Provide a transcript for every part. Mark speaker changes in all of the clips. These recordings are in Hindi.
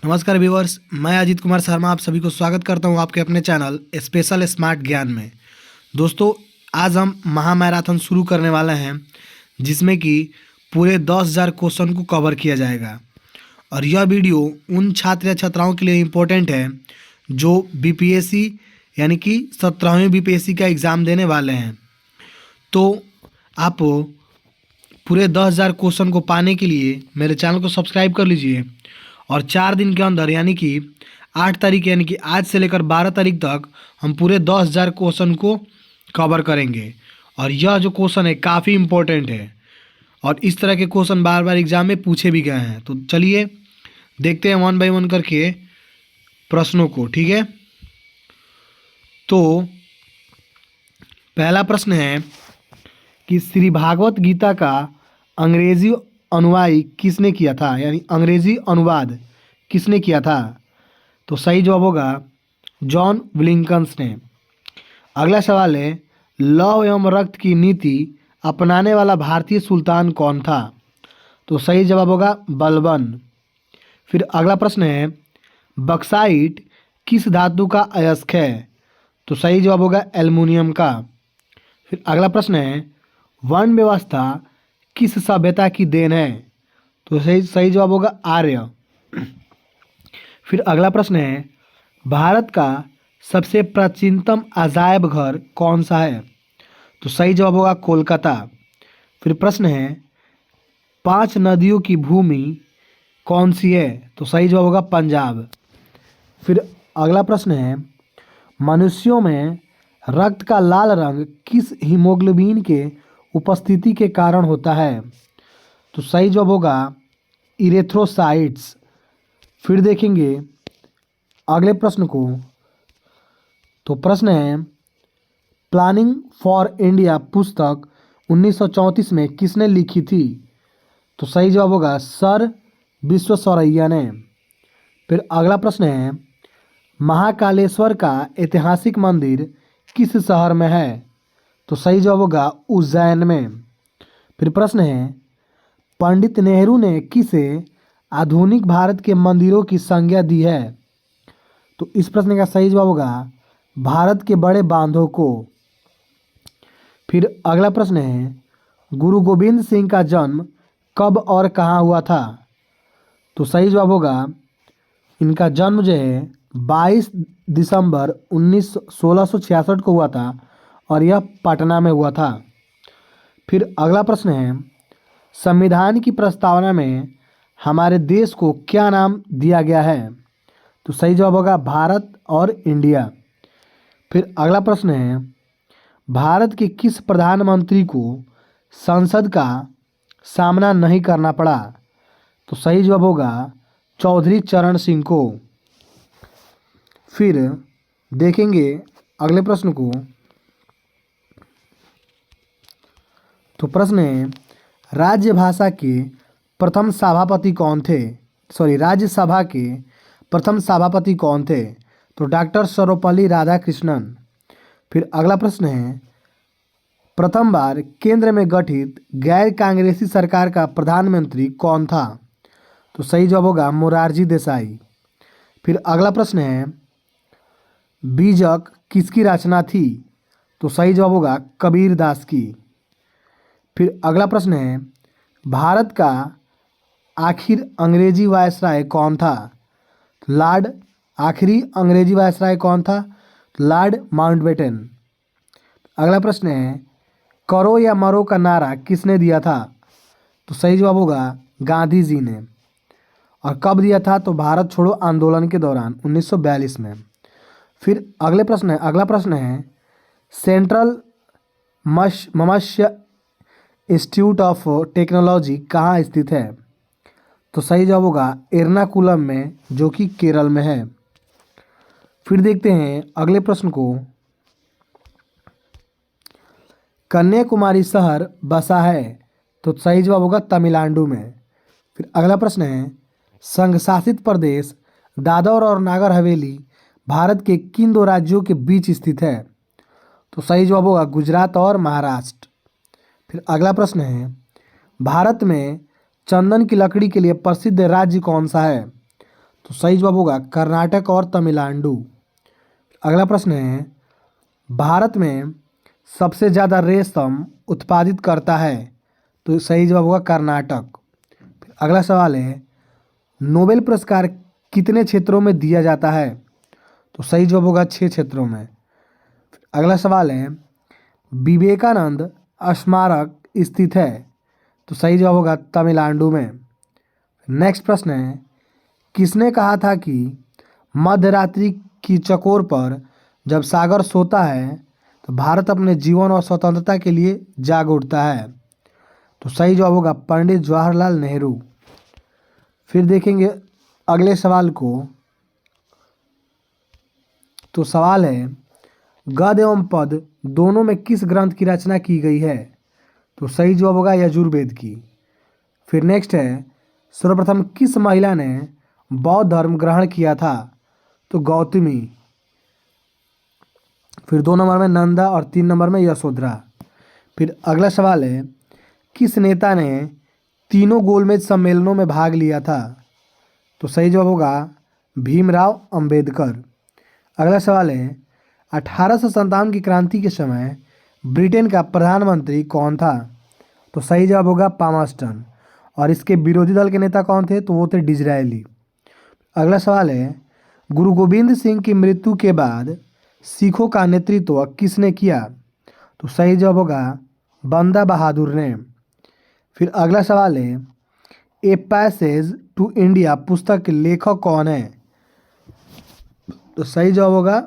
Speaker 1: नमस्कार व्यूअर्स, मैं अजीत कुमार शर्मा आप सभी को स्वागत करता हूं आपके अपने चैनल स्पेशल स्मार्ट ज्ञान में। दोस्तों, आज हम महामैराथन शुरू करने वाले हैं जिसमें कि पूरे 10,000 क्वेश्चन को कवर किया जाएगा। और यह वीडियो उन छात्र या छात्राओं के लिए इम्पोर्टेंट है जो बीपीएससी यानी कि 17वीं बीपीएससी का एग्ज़ाम देने वाले हैं। तो आप पूरे 10,000 क्वेश्चन को पाने के लिए मेरे चैनल को सब्सक्राइब कर लीजिए और 4 दिन के अंदर यानी कि 8 तारीख यानी कि आज से लेकर 12 तारीख तक हम पूरे 10,000 क्वेश्चन को कवर करेंगे। और यह जो क्वेश्चन है काफ़ी इम्पोर्टेंट है और इस तरह के क्वेश्चन बार बार एग्जाम में पूछे भी गए हैं। तो चलिए देखते हैं वन बाय वन करके प्रश्नों को। ठीक है, तो पहला प्रश्न है कि श्री भागवत गीता का अंग्रेजी अनुवाद किसने किया था, यानी अंग्रेजी अनुवाद किसने किया था। तो सही जवाब होगा जॉन विलिंकन्स ने। अगला सवाल है लौह एवं रक्त की नीति अपनाने वाला भारतीय सुल्तान कौन था। तो सही जवाब होगा बलबन। फिर अगला प्रश्न है बक्साइट किस धातु का अयस्क है। तो सही जवाब होगा एल्युमिनियम का। फिर अगला प्रश्न है वर्ण व्यवस्था किस सभ्यता की देन है। तो सही सही जवाब होगा आर्य। फिर अगला प्रश्न है भारत का सबसे प्राचीनतम अजायब घर कौन सा है। तो सही जवाब होगा कोलकाता। फिर प्रश्न है 5 नदियों की भूमि कौन सी है। तो सही जवाब होगा पंजाब। फिर अगला प्रश्न है मनुष्यों में रक्त का लाल रंग किस हीमोग्लोबिन के उपस्थिति के कारण होता है। तो सही जवाब होगा इरेथ्रोसाइट्स। फिर देखेंगे अगले प्रश्न को। तो प्रश्न है प्लानिंग फॉर इंडिया पुस्तक 1934 में किसने लिखी थी। तो सही जवाब होगा सर विश्वेश्वरैया ने। फिर अगला प्रश्न है महाकालेश्वर का ऐतिहासिक मंदिर किस शहर में है। तो सही जवाब होगा उज्जैन में। फिर प्रश्न है पंडित नेहरू ने किसे आधुनिक भारत के मंदिरों की संज्ञा दी है। तो इस प्रश्न का सही जवाब होगा भारत के बड़े बांधों को। फिर अगला प्रश्न है गुरु गोविंद सिंह का जन्म कब और कहाँ हुआ था। तो सही जवाब होगा इनका जन्म जो है 22 दिसंबर 1666 को हुआ था और यह पटना में हुआ था। फिर अगला प्रश्न है संविधान की प्रस्तावना में हमारे देश को क्या नाम दिया गया है। तो सही जवाब होगा भारत और इंडिया। फिर अगला प्रश्न है भारत के किस प्रधानमंत्री को संसद का सामना नहीं करना पड़ा। तो सही जवाब होगा चौधरी चरण सिंह को। फिर देखेंगे अगले प्रश्न को। तो प्रश्न है राज्यसभा के प्रथम सभापति कौन थे। राज्यसभा के प्रथम सभापति कौन थे। तो डॉक्टर सर्वपल्ली राधाकृष्णन। फिर अगला प्रश्न है प्रथम बार केंद्र में गठित गैर कांग्रेसी सरकार का प्रधानमंत्री कौन था। तो सही जवाब होगा मोरारजी देसाई। फिर अगला प्रश्न है बीजक किसकी रचना थी। तो सही जवाब होगा कबीर दास की। फिर अगला प्रश्न है भारत का आखिर अंग्रेजी वायसराय कौन था। आखिरी अंग्रेजी वायसराय कौन था। Lord Mountbatten. अगला प्रश्न है करो या मरो का नारा किसने दिया था। तो सही जवाब होगा गांधी जी ने। और कब दिया था। तो भारत छोड़ो आंदोलन के दौरान 1942 में। फिर अगला प्रश्न है central Matsya institute of technology कहाँ स्थित है। तो सही जवाब होगा एर्नाकुलम में जो कि केरल में है। फिर देखते हैं अगले प्रश्न को। कन्याकुमारी शहर बसा है। तो सही जवाब होगा तमिलनाडु में। फिर अगला प्रश्न है संघ शासित प्रदेश दादर और नागर हवेली भारत के किन 2 राज्यों के बीच स्थित है। तो सही जवाब होगा गुजरात और महाराष्ट्र। फिर अगला प्रश्न है भारत में चंदन की लकड़ी के लिए प्रसिद्ध राज्य कौन सा है। तो सही जवाब होगा कर्नाटक और तमिलनाडु। अगला प्रश्न है, भारत में सबसे ज़्यादा रेशम उत्पादित करता है, तो सही जवाब होगा कर्नाटक। अगला सवाल है, नोबेल पुरस्कार कितने क्षेत्रों में दिया जाता है, तो सही जवाब होगा 6 क्षेत्रों में। अगला सवाल है, विवेकानंद स्मारक स्थित है, तो सही जवाब होगा तमिलनाडु में। नेक्स्ट प्रश्न है, किसने कहा था कि मध्य रात्रि की चकोर पर जब सागर सोता है तो भारत अपने जीवन और स्वतंत्रता के लिए जाग उठता है, तो सही जवाब होगा पंडित जवाहरलाल नेहरू। फिर देखेंगे अगले सवाल को। तो सवाल है, गद्य एवं पद दोनों में किस ग्रंथ की रचना की गई है, तो सही जवाब होगा यजुर्वेद की। फिर नेक्स्ट है, सर्वप्रथम किस महिला ने बौद्ध धर्म ग्रहण किया था, तो गौतमी। फिर 2 नंबर में नंदा और 3 नंबर में यशोधरा। फिर अगला सवाल है, किस नेता ने तीनों गोलमेज सम्मेलनों में भाग लिया था, तो सही जवाब होगा भीमराव अंबेडकर। अगला सवाल है, 1857 की क्रांति के समय ब्रिटेन का प्रधानमंत्री कौन था, तो सही जवाब होगा पामस्टन। और इसके विरोधी दल के नेता कौन थे, तो वो थे डिज़रायली। अगला सवाल है, गुरु गोविंद सिंह की मृत्यु के बाद सिखों का नेतृत्व किसने किया, तो सही जवाब होगा बंदा बहादुर ने। फिर अगला सवाल है, ए पैसेज टू इंडिया पुस्तक के लेखक कौन है, तो सही जवाब होगा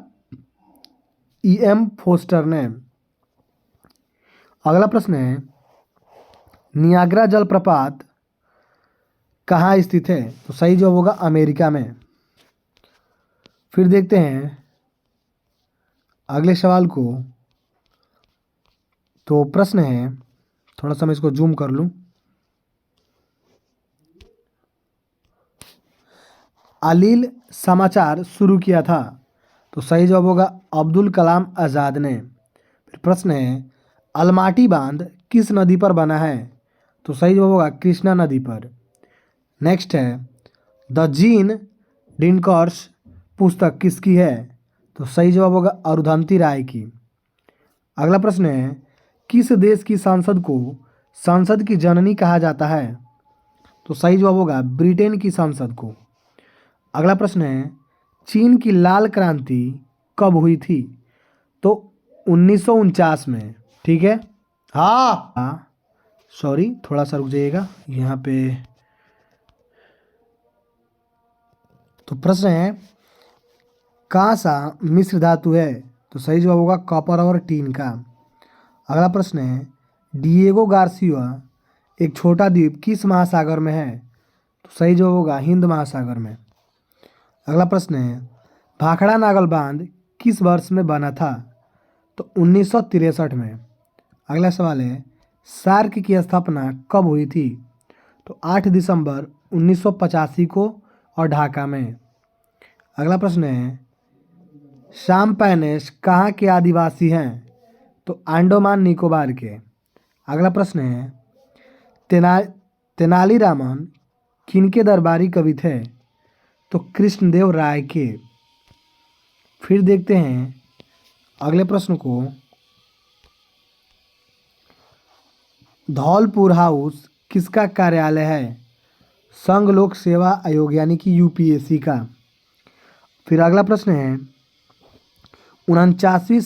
Speaker 1: E.M. फोस्टर ने। अगला प्रश्न है, नियाग्रा जलप्रपात कहाँ स्थित है, तो सही जवाब होगा अमेरिका में। फिर देखते हैं अगले सवाल को। तो प्रश्न है, थोड़ा सा मैं इसको जूम कर लूँ। अलील समाचार शुरू किया था, तो सही जवाब होगा अब्दुल कलाम आज़ाद ने। फिर प्रश्न है, अलमाटी बांध किस नदी पर बना है, तो सही जवाब होगा कृष्णा नदी पर। नेक्स्ट है, द जीन डिनकॉर्स पुस्तक किसकी है, तो सही जवाब होगा अरुंधति राय की। अगला प्रश्न है, किस देश की संसद को संसद की जननी कहा जाता है, तो सही जवाब होगा ब्रिटेन की संसद को। अगला प्रश्न है, चीन की लाल क्रांति कब हुई थी, तो 1949 में। ठीक है, हाँ सॉरी थोड़ा सा रुक जाइएगा यहाँ पे। तो प्रश्न है, कांसा मिश्र धातु है, तो सही जवाब होगा कॉपर और टीन का। अगला प्रश्न है, डिएगो गार्सिया एक छोटा द्वीप किस महासागर में है, तो सही जवाब होगा हिंद महासागर में। अगला प्रश्न है, भाखड़ा नागल बांध किस वर्ष में बना था, तो 1963 में। अगला सवाल है, सार्क की स्थापना कब हुई थी, तो 8 दिसंबर 1985 को और ढाका में। अगला प्रश्न है, शाम पैनेश कहाँ के आदिवासी हैं, तो अंडमान निकोबार के। अगला प्रश्न है, तेनालीरामन किनके दरबारी कवि थे, तो कृष्णदेव राय के। फिर देखते हैं अगले प्रश्न को। धौलपुर हाउस किसका कार्यालय है, संघ लोक सेवा आयोग यानी कि यूपीएससी का। फिर अगला प्रश्न है, 49वीं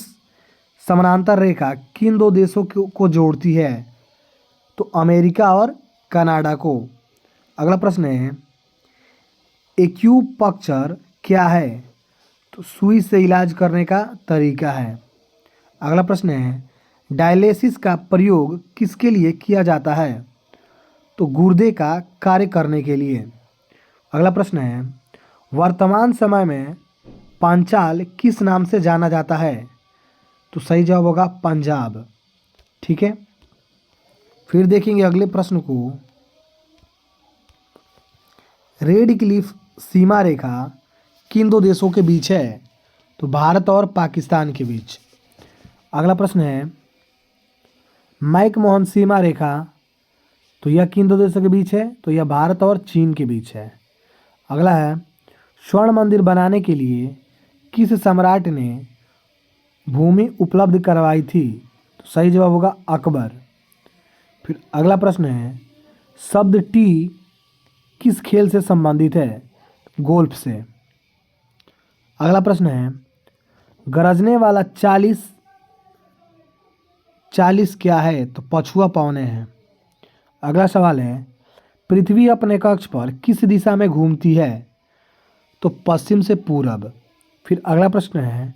Speaker 1: समानांतर रेखा किन दो देशों को जोड़ती है, तो अमेरिका और कनाडा को। अगला प्रश्न है, एक्यूपंक्चर क्या है, तो सुई से इलाज करने का तरीका है। अगला प्रश्न है, डायलिसिस का प्रयोग किसके लिए किया जाता है, तो गुर्दे का कार्य करने के लिए। अगला प्रश्न है, वर्तमान समय में पांचाल किस नाम से जाना जाता है, तो सही जवाब होगा पंजाब। ठीक है, फिर देखेंगे अगले प्रश्न को। रेड क्लिफ सीमा रेखा किन दो देशों के बीच है, तो भारत और पाकिस्तान के बीच। अगला प्रश्न है, मैकमोहन सीमा रेखा तो यह किन दो देशों के बीच है, तो यह भारत और चीन के बीच है। अगला है, स्वर्ण मंदिर बनाने के लिए किस सम्राट ने भूमि उपलब्ध करवाई थी? तो सही जवाब होगा अकबर। फिर अगला प्रश्न है, शब्द टी किस खेल से संबंधित है? गोल्फ से। अगला प्रश्न है, गरजने वाला 40 40 क्या है? तो पछुआ पौने हैं। अगला सवाल है, पृथ्वी अपने कक्ष पर किस दिशा में घूमती है? तो पश्चिम से पूरब। फिर अगला प्रश्न है,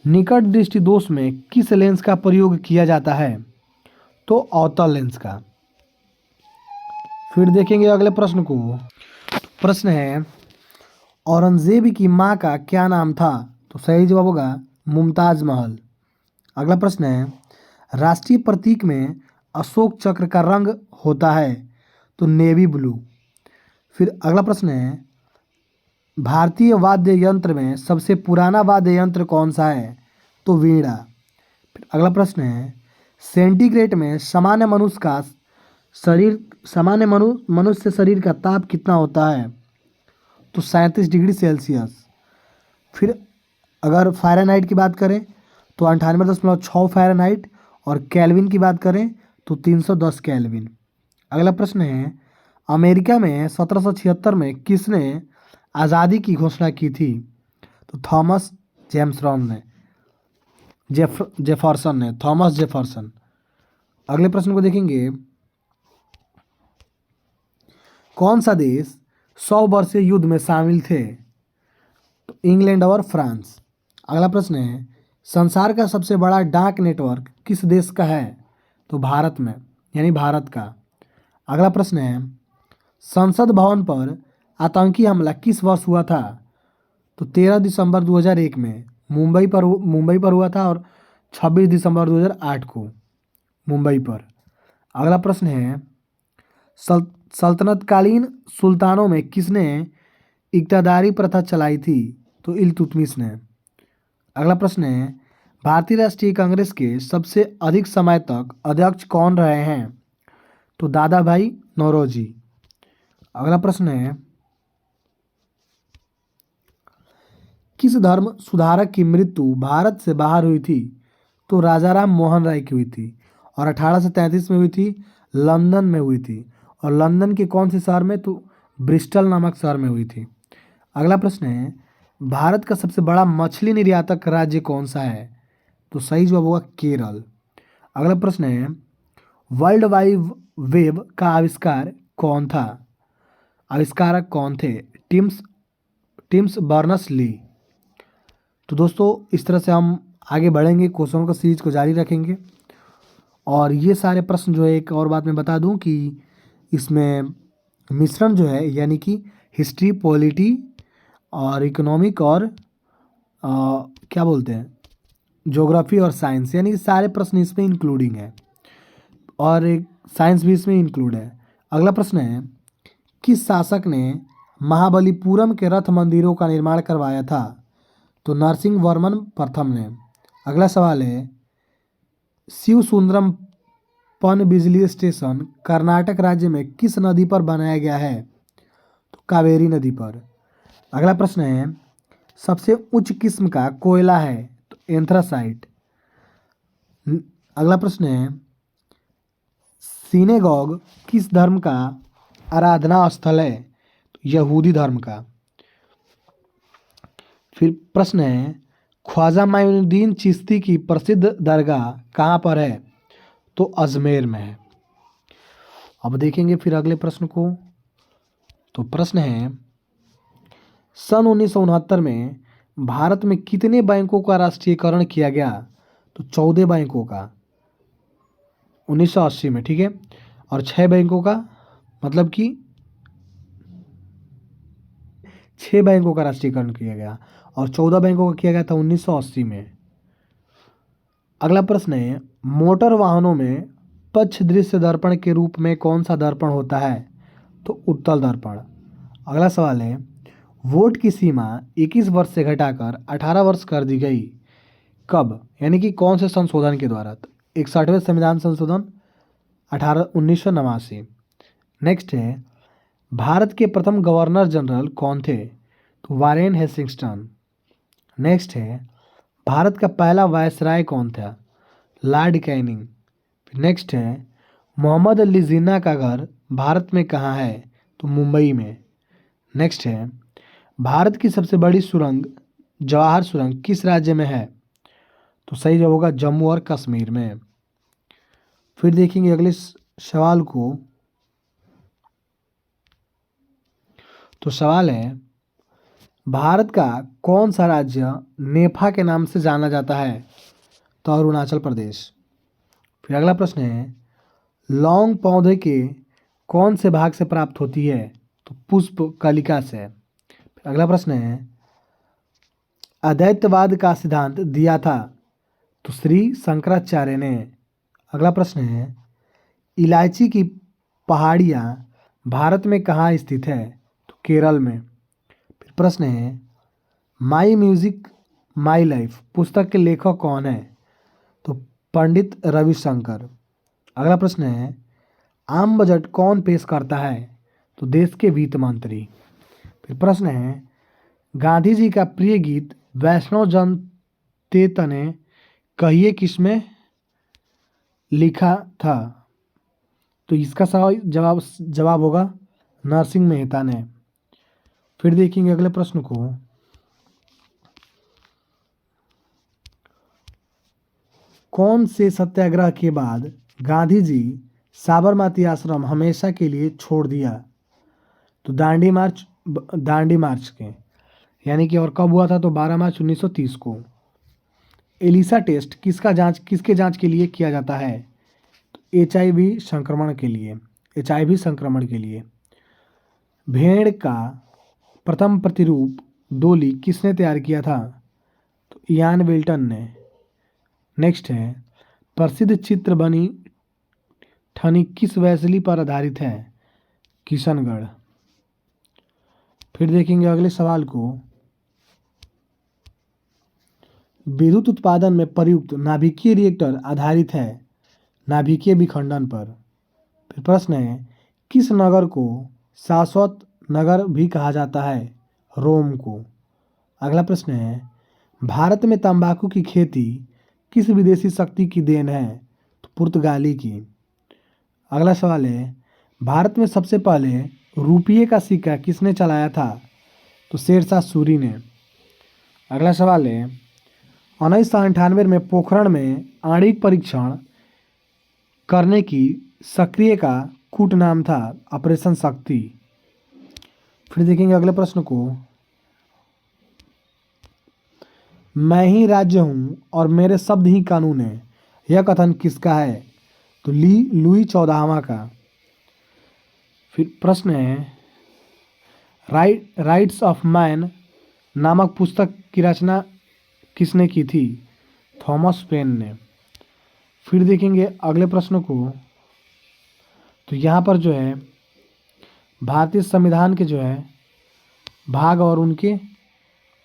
Speaker 1: निकट दृष्टि दोष में किस लेंस का प्रयोग किया जाता है? तो अवतल लेंस का। फिर देखेंगे अगले प्रश्न को। प्रश्न है, औरंगजेब की माँ का क्या नाम था? तो सही जवाब होगा मुमताज महल। अगला प्रश्न है, राष्ट्रीय प्रतीक में अशोक चक्र का रंग होता है? तो नेवी ब्लू। फिर अगला प्रश्न है, भारतीय वाद्य यंत्र में सबसे पुराना वाद्य यंत्र कौन सा है? तो वीणा। फिर अगला प्रश्न है, सेंटीग्रेड में सामान्य मनुष्य शरीर का ताप कितना होता है? तो 37 डिग्री सेल्सियस। फिर अगर फ़ारेनहाइट की बात करें तो 98.6 फ़ारेनहाइट, और केल्विन की बात करें तो 310 केल्विन। अगला प्रश्न है, अमेरिका में 1776 में किसने आज़ादी की घोषणा की थी? तो थॉमस जेफरसन। अगले प्रश्न को देखेंगे, कौन सा देश 100 वर्षीय युद्ध में शामिल थे? तो इंग्लैंड और फ्रांस। अगला प्रश्न है, संसार का सबसे बड़ा डाक नेटवर्क किस देश का है? तो भारत में, यानी भारत का। अगला प्रश्न है, संसद भवन पर आतंकी हमला किस वर्ष हुआ था? तो 13 दिसंबर 2001 में मुंबई पर हुआ था, और 26 दिसंबर 2008 को मुंबई पर। अगला प्रश्न है, सल्तनतकालीन सुल्तानों में किसने इक़्तिदारी प्रथा चलाई थी? तो इल्तुतमिश ने। अगला प्रश्न है, भारतीय राष्ट्रीय कांग्रेस के सबसे अधिक समय तक अध्यक्ष कौन रहे हैं? तो दादा भाई नौरोजी। अगला प्रश्न है, किस धर्म सुधारक की मृत्यु भारत से बाहर हुई थी? तो राजाराम मोहन राय की हुई थी, और 1833 में हुई थी, लंदन में हुई थी। और लंदन के कौन से शहर में? तो ब्रिस्टल नामक शहर में हुई थी। अगला प्रश्न है, भारत का सबसे बड़ा मछली निर्यातक राज्य कौन सा है? तो सही जवाब होगा केरल। अगला प्रश्न है, वर्ल्ड वाइड वेब का आविष्कार कौन था? आविष्कारक कौन थे? Tims Berners Lee. तो दोस्तों, इस तरह से हम आगे बढ़ेंगे, क्वेश्चनों का सीरीज को जारी रखेंगे। और ये सारे प्रश्न जो है, एक और बात मैं बता दूं कि इसमें मिश्रण जो है, यानी कि हिस्ट्री, पॉलिटी और इकोनॉमिक और क्या बोलते हैं, ज्योग्राफी और साइंस, यानी सारे प्रश्न इसमें इंक्लूडिंग है, और एक साइंस भी इसमें इंक्लूड है। अगला प्रश्न है, किस शासक ने महाबलीपुरम के रथ मंदिरों का निर्माण करवाया था? तो नरसिंह वर्मन प्रथम ने। अगला सवाल है, शिव सुंदरम पनबिजली स्टेशन कर्नाटक राज्य में किस नदी पर बनाया गया है? तो कावेरी नदी पर। अगला प्रश्न है, सबसे उच्च किस्म का कोयला है? तो एंथ्रासाइट। अगला प्रश्न है, सिनेगॉग किस धर्म का आराधना स्थल है? तो यहूदी धर्म का। फिर प्रश्न है, ख्वाजा माइनुद्दीन चिश्ती की प्रसिद्ध दरगाह कहाँ पर है? तो अजमेर में है। अब देखेंगे फिर अगले प्रश्न को। तो प्रश्न है, सन 1969 में भारत में कितने बैंकों का राष्ट्रीयकरण किया गया? तो 14 बैंकों का 1980 में, ठीक है। और 6 बैंकों का, मतलब कि 6 बैंकों का राष्ट्रीयकरण किया गया, और 14 बैंकों का किया गया था 1980 में। अगला प्रश्न है, मोटर वाहनों में पक्ष दृश्य दर्पण के रूप में कौन सा दर्पण होता है? तो उत्तल दर्पण। अगला सवाल है, वोट की सीमा 21 वर्ष से घटाकर 18 वर्ष कर दी गई, कब? यानी कि कौन से संशोधन के द्वारा? 61वें संविधान संशोधन 1989। नेक्स्ट है, भारत के प्रथम गवर्नर जनरल कौन थे? तो वारेन हेस्टिंग्टन। नेक्स्ट है, भारत का पहला वायसराय कौन था? Lord Canning. नेक्स्ट है, मोहम्मद अली जिन्ना का घर भारत में कहाँ है? तो मुंबई में। नेक्स्ट है, भारत की सबसे बड़ी सुरंग जवाहर सुरंग किस राज्य में है? तो सही जवाब होगा जम्मू और कश्मीर में। फिर देखेंगे अगले सवाल को। तो सवाल है, भारत का कौन सा राज्य नेफा के नाम से जाना जाता है? तो अरुणाचल प्रदेश। फिर अगला प्रश्न है, लौंग पौधे के कौन से भाग से प्राप्त होती है? तो पुष्प कलिका से। फिर अगला प्रश्न है, अद्वैतवाद का सिद्धांत दिया था? तो श्री शंकराचार्य ने। अगला प्रश्न है, इलायची की पहाड़ियाँ भारत में कहाँ स्थित है? तो केरल में। फिर प्रश्न है, माई म्यूजिक माई लाइफ पुस्तक के लेखक कौन है? तो पंडित रविशंकर। अगला प्रश्न है, आम बजट कौन पेश करता है? तो देश के वित्त मंत्री। फिर प्रश्न है, गांधी जी का प्रिय गीत वैष्णव जन ते तने कहिए किसमें लिखा था? तो इसका सवाल जवाब होगा नरसिंह मेहता ने। फिर देखेंगे अगले प्रश्न को। कौन से सत्याग्रह के बाद गांधी जी साबरमती आश्रम हमेशा के लिए छोड़ दिया? तो दांडी मार्च के, यानी कि और कब हुआ था? तो 12 मार्च 1930 को। एलिसा टेस्ट किसके जांच के लिए किया जाता है? तो HIV संक्रमण के लिए। भेड़ का प्रथम प्रतिरूप डोली किसने तैयार किया था? तो इयान विल्टन ने। नेक्स्ट है, प्रसिद्ध चित्र बनी ठनी किस वैसली पर आधारित है? किशनगढ़। फिर देखेंगे अगले सवाल को। विद्युत उत्पादन में प्रयुक्त नाभिकीय रिएक्टर आधारित है नाभिकीय विखंडन पर। फिर प्रश्न है, किस नगर को शाश्वत नगर भी कहा जाता है? रोम को। अगला प्रश्न है, भारत में तंबाकू की खेती किस विदेशी शक्ति की देन है? तो पुर्तगाली की। अगला सवाल है, भारत में सबसे पहले रुपये का सिक्का किसने चलाया था? तो शेरशाह सूरी ने। अगला सवाल है, 1998 में पोखरण में आणविक परीक्षण करने की सक्रिय का कूट नाम था? ऑपरेशन शक्ति। फिर देखेंगे अगले प्रश्न को। मैं ही राज्य हूँ और मेरे शब्द ही कानून है, यह कथन किसका है? तो लुई 14वां का। फिर प्रश्न है, राइट्स ऑफ मैन नामक पुस्तक की रचना किसने की थी? थॉमस पेन ने। फिर देखेंगे अगले प्रश्न को। तो यहाँ पर जो है भारतीय संविधान के जो है भाग और उनके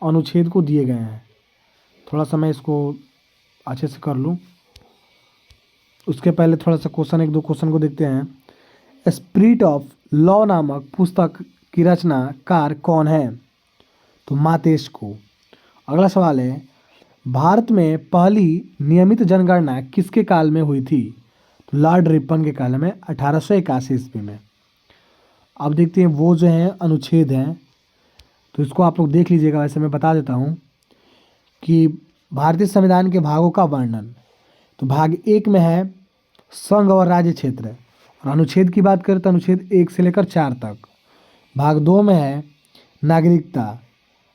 Speaker 1: अनुच्छेद को दिए गए हैं। थोड़ा सा मैं इसको अच्छे से कर लूँ, उसके पहले थोड़ा सा एक दो क्वेश्चन को देखते हैं। स्पिरिट ऑफ लॉ नामक पुस्तक की रचनाकार कौन है? तो मातेश को। अगला सवाल है, भारत में पहली नियमित जनगणना किसके काल में हुई थी? तो लॉर्ड रिपन के काल में 1881 ईस्वी में। अब देखते हैं वो जो है अनुच्छेद हैं, तो इसको आप लोग देख लीजिएगा। वैसे मैं बता देता हूँ कि भारतीय संविधान के भागों का वर्णन। तो भाग 1 में है संघ और राज्य क्षेत्र, और अनुच्छेद की बात करें तो अनुच्छेद 1 से लेकर 4 तक। भाग 2 में है नागरिकता,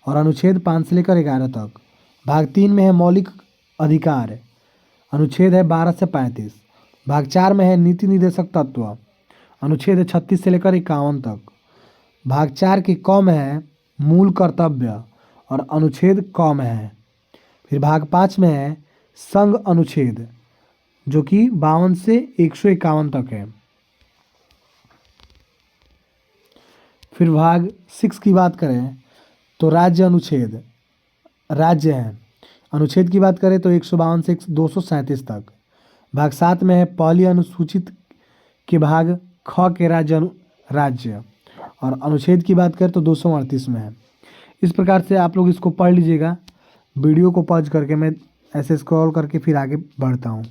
Speaker 1: और अनुच्छेद 5 से लेकर 11 तक। भाग 3 में है मौलिक अधिकार, अनुच्छेद है 12 से 35। भाग 4 में है नीति निर्देशक तत्व, अनुच्छेद है 36 से लेकर 51 तक। भाग 4 की क में है मूल कर्तव्य, और अनुच्छेद क में है। फिर भाग 5 में है संघ अनुच्छेद, जो कि 52 से 151 तक है। फिर भाग 6 की बात करें तो राज्य अनुच्छेद, राज्य है। अनुच्छेद की बात करें तो 152 से 237 तक। भाग 7 में है पहली अनुसूचित के भाग ख के राज्य, और अनुच्छेद की बात करें तो 238 में है। इस प्रकार से आप लोग इसको पढ़ लीजिएगा। वीडियो को पॉज करके मैं ऐसे स्क्रॉल करके फिर आगे बढ़ता हूँ।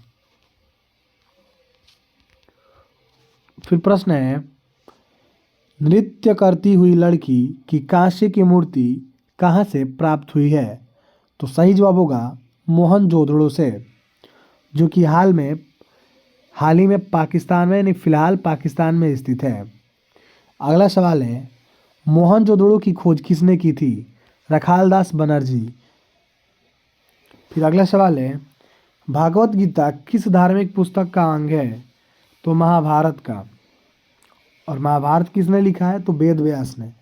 Speaker 1: फिर प्रश्न है, नृत्य करती हुई लड़की की कांस्य की मूर्ति कहाँ से प्राप्त हुई है? तो सही जवाब होगा मोहनजोदड़ो से, जो कि हाल ही में पाकिस्तान में, यानी फिलहाल पाकिस्तान में स्थित है। अगला सवाल है, मोहनजोदड़ो की खोज किसने की थी? रखालदास बनर्जी। फिर अगला सवाल है, भागवत गीता किस धार्मिक पुस्तक का अंग है? तो महाभारत का। और महाभारत किसने लिखा है? तो वेद व्यास ने।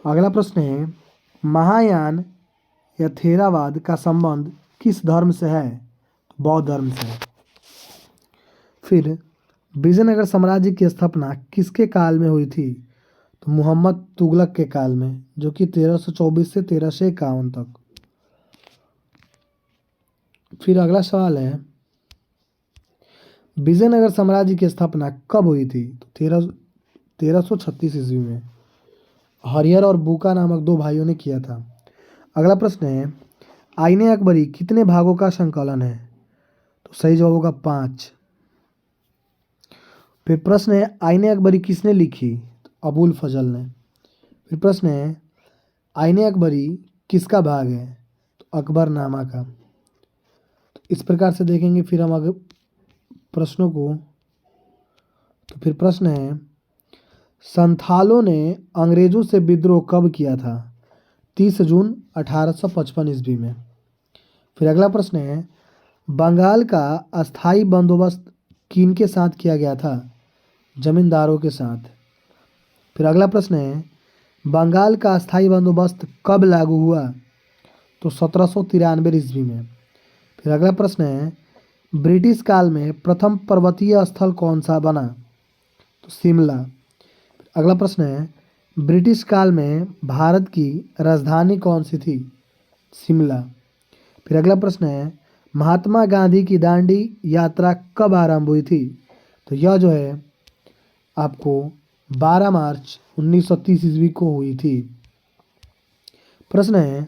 Speaker 1: अगला प्रश्न है, महायान या थेरावाद का संबंध किस धर्म से है? बौद्ध धर्म से। फिर विजयनगर साम्राज्य की स्थापना किसके काल में हुई थी? तो मोहम्मद तुगलक के काल में, जो कि 1324 से 1351 तक। फिर अगला सवाल है, विजयनगर साम्राज्य की स्थापना कब हुई थी? तो 1336 ईस्वी में हरिहर और बूका नामक दो भाइयों ने किया था। अगला प्रश्न है, आईने अकबरी कितने भागों का संकलन है? तो सही जवाब होगा 5। फिर प्रश्न है, आईने अकबरी किसने लिखी? तो अबुल फजल ने। फिर प्रश्न है, आईने अकबरी किसका भाग है? तो अकबरनामा का। तो इस प्रकार से देखेंगे फिर हम आगे प्रश्नों को। तो फिर प्रश्न है, संथालों ने अंग्रेजों से विद्रोह कब किया था? 30 जून 1855 ईस्वी में। फिर अगला प्रश्न है, बंगाल का अस्थाई बंदोबस्त किनके साथ किया गया था? जमींदारों के साथ। फिर अगला प्रश्न है, बंगाल का अस्थाई बंदोबस्त कब लागू हुआ? तो 1793 ईस्वी में। फिर अगला प्रश्न है, ब्रिटिश काल में प्रथम पर्वतीय स्थल कौन सा बना? तो शिमला। अगला प्रश्न है, ब्रिटिश काल में भारत की राजधानी कौन सी थी? शिमला। फिर अगला प्रश्न है, महात्मा गांधी की दांडी यात्रा कब आरंभ हुई थी? तो यह जो है आपको 12 मार्च 1930 ईस्वी को हुई थी। प्रश्न है,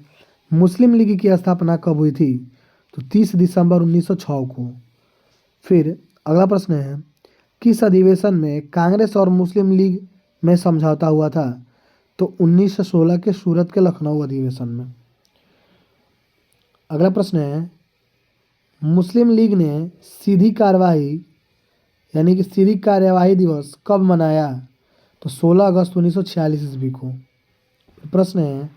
Speaker 1: मुस्लिम लीग की स्थापना कब हुई थी? तो 30 दिसंबर 1906 को। फिर अगला प्रश्न है, किस अधिवेशन में कांग्रेस और मुस्लिम लीग में समझौता हुआ था? तो 1916 के सूरत के लखनऊ अधिवेशन में। अगला प्रश्न है, मुस्लिम लीग ने सीधी कार्यवाही यानी कि सीधी कार्यवाही दिवस कब मनाया? तो 16 अगस्त 1946 ईस्वी को। प्रश्न है,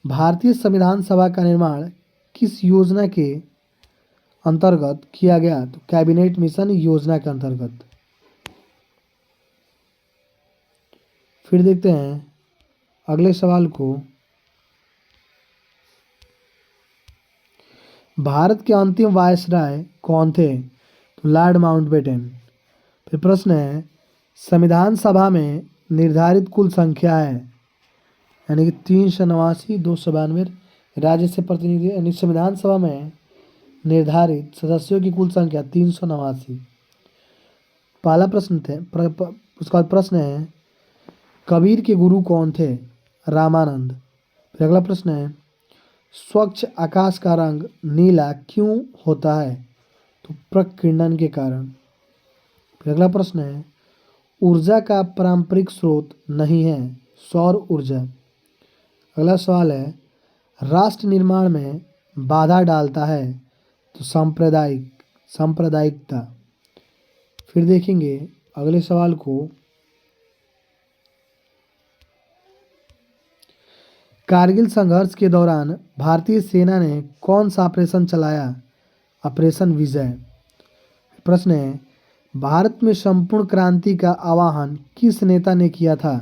Speaker 1: भारतीय संविधान सभा का निर्माण किस योजना के अंतर्गत किया गया? तो कैबिनेट मिशन योजना के अंतर्गत। फिर देखते हैं अगले सवाल को, भारत के अंतिम वायसराय कौन थे? तो लॉर्ड माउंटबेटन। फिर प्रश्न है, संविधान सभा में निर्धारित कुल संख्या है, यानी कि 389, 292 राज्य से प्रतिनिधि, यानी संविधान सभा में निर्धारित सदस्यों की कुल संख्या 389। पहला प्रश्न थे उसके बाद प्रश्न है, कबीर के गुरु कौन थे? रामानंद। फिर अगला प्रश्न है, स्वच्छ आकाश का रंग नीला क्यों होता है? तो प्रकीर्णन के कारण। फिर अगला प्रश्न है, ऊर्जा का पारंपरिक स्रोत नहीं है, सौर ऊर्जा। अगला सवाल है, राष्ट्र निर्माण में बाधा डालता है? तो सांप्रदायिकता। फिर देखेंगे अगले सवाल को, कारगिल संघर्ष के दौरान भारतीय सेना ने कौन सा ऑपरेशन चलाया? ऑपरेशन विजय। प्रश्न है, भारत में संपूर्ण क्रांति का आह्वान किस नेता ने किया था?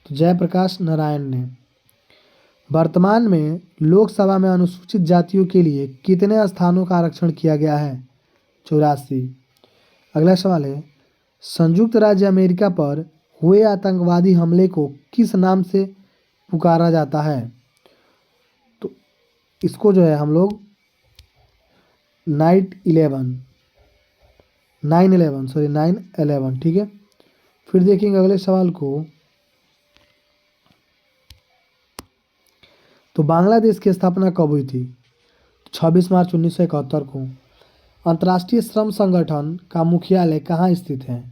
Speaker 1: तो जयप्रकाश नारायण ने। वर्तमान में लोकसभा में अनुसूचित जातियों के लिए कितने स्थानों का आरक्षण किया गया है? 84। अगला सवाल है, संयुक्त राज्य अमेरिका पर हुए आतंकवादी हमले को किस नाम से पुकारा जाता है? तो इसको जो है हम लोग 9/11, ठीक है। फिर देखेंगे अगले सवाल को, तो बांग्लादेश की स्थापना कब हुई थी? 26 मार्च 1971 को। अंतर्राष्ट्रीय श्रम संगठन का मुख्यालय कहाँ स्थित है?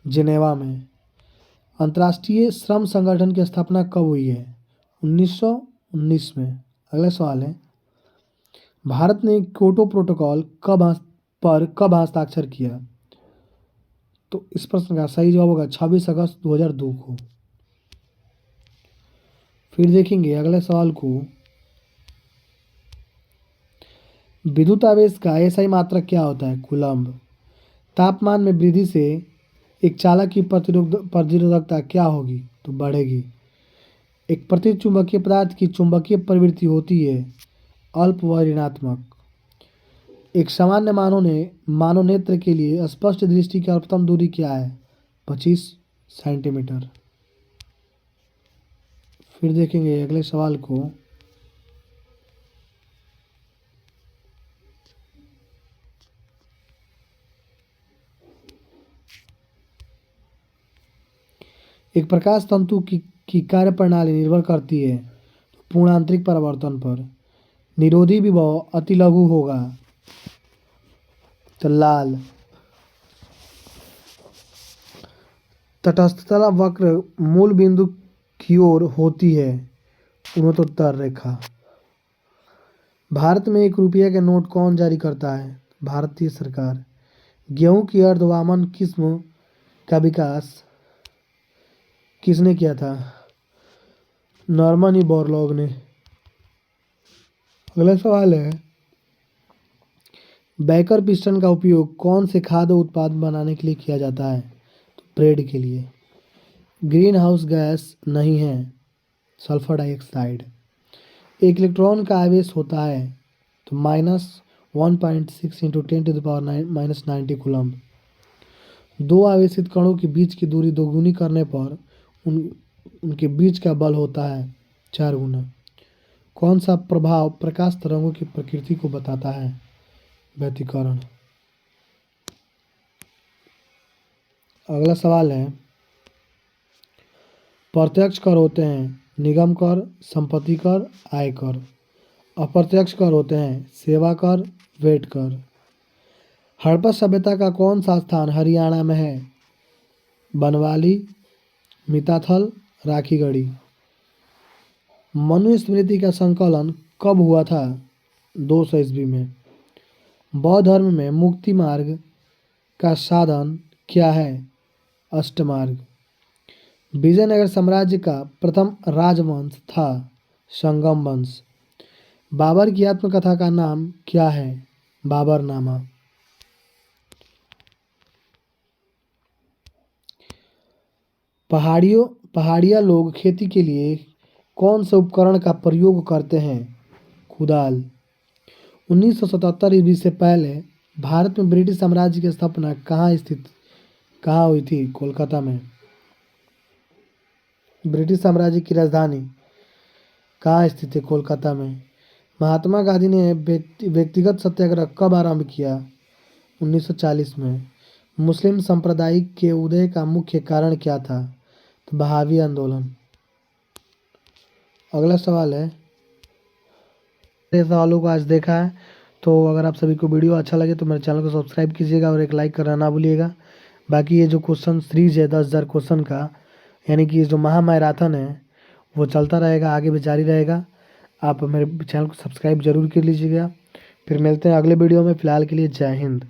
Speaker 1: जिनेवा में। अंतर्राष्ट्रीय श्रम संगठन की स्थापना कब हुई है? 1919 में। अगला सवाल है, भारत ने क्योटो प्रोटोकॉल कब हस्ताक्षर किया? तो इस प्रश्न का सही जवाब होगा 26 अगस्त 2002 को। फिर देखेंगे अगले सवाल को, विद्युत आवेश का एसआई मात्रक क्या होता है? कूलम्ब। तापमान में वृद्धि से एक चालक की प्रतिरोधकता क्या होगी? तो बढ़ेगी। एक प्रतिचुंबकीय पदार्थ की चुंबकीय प्रवृत्ति होती है अल्प व ऋणात्मक। एक सामान्य मानवनेत्र के लिए स्पष्ट दृष्टि की अल्पतम दूरी क्या है? 25 सेंटीमीटर। फिर देखेंगे अगले सवाल को, एक प्रकाश तंतु की कार्य प्रणाली निर्भर करती है पूर्णांतरिक परावर्तन पर। निरोधी विभव अति लघु होगा। तो लाल। तटस्थता वक्र मूल बिंदु की ओर होती है उत्तर रेखा। भारत में 1 रुपया के नोट कौन जारी करता है? भारतीय सरकार। गेहूं की अर्धवामन किस्म का विकास किसने किया था? नॉर्मन ई बोरलॉग ने। अगला सवाल है, बेकर पिस्टन का उपयोग कौन से खाद्य उत्पाद बनाने के लिए किया जाता है? तो ब्रेड के लिए। ग्रीन हाउस गैस नहीं है सल्फर डाइऑक्साइड। एक इलेक्ट्रॉन का आवेश होता है तो -1.6 इंटू 10⁻⁻90 कूलम्ब। दो आवेशित कणों के बीच की दूरी दोगुनी करने पर उनके बीच का बल होता है 4 गुना। कौन सा प्रभाव प्रकाश तरंगों की प्रकृति को बताता है? व्यतिकरण। अगला सवाल है, प्रत्यक्ष कर होते हैं निगम कर, संपत्ति कर, आयकर। अप्रत्यक्ष कर होते हैं सेवा कर, वेट कर। हड़प्पा सभ्यता का कौन सा स्थान हरियाणा में है? बनवाली, मिताथल, राखीगढ़ी। मनुस्मृति का संकलन कब हुआ था? 200 ईस्वी में। बौद्ध धर्म में मुक्ति मार्ग का साधन क्या है? अष्टमार्ग। विजयनगर साम्राज्य का प्रथम राजवंश था संगम वंश। बाबर की आत्मकथा का नाम क्या है? बाबरनामा। पहाड़िया लोग खेती के लिए कौन से उपकरण का प्रयोग करते हैं? कुदाल। 1977 ईस्वी से पहले भारत में ब्रिटिश साम्राज्य की स्थापना कहाँ हुई थी? कोलकाता में। ब्रिटिश साम्राज्य की राजधानी कहाँ स्थित है? कोलकाता में। महात्मा गांधी ने व्यक्तिगत सत्याग्रह कब आरंभ किया? 1940 में। मुस्लिम संप्रदाय के उदय का मुख्य कारण क्या था? तो बहावी आंदोलन। अगला सवाल है, सवालों को आज देखा है, तो अगर आप सभी को वीडियो अच्छा लगे तो मेरे चैनल को सब्सक्राइब कीजिएगा और एक लाइक करना ना भूलिएगा। बाकी ये जो क्वेश्चन सीरीज है 10,000 क्वेश्चन का, यानी कि जो महामैराथन है वो चलता रहेगा, आगे भी जारी रहेगा। आप मेरे चैनल को सब्सक्राइब जरूर कर लीजिएगा। फिर मिलते हैं अगले वीडियो में। फ़िलहाल के लिए जय हिंद।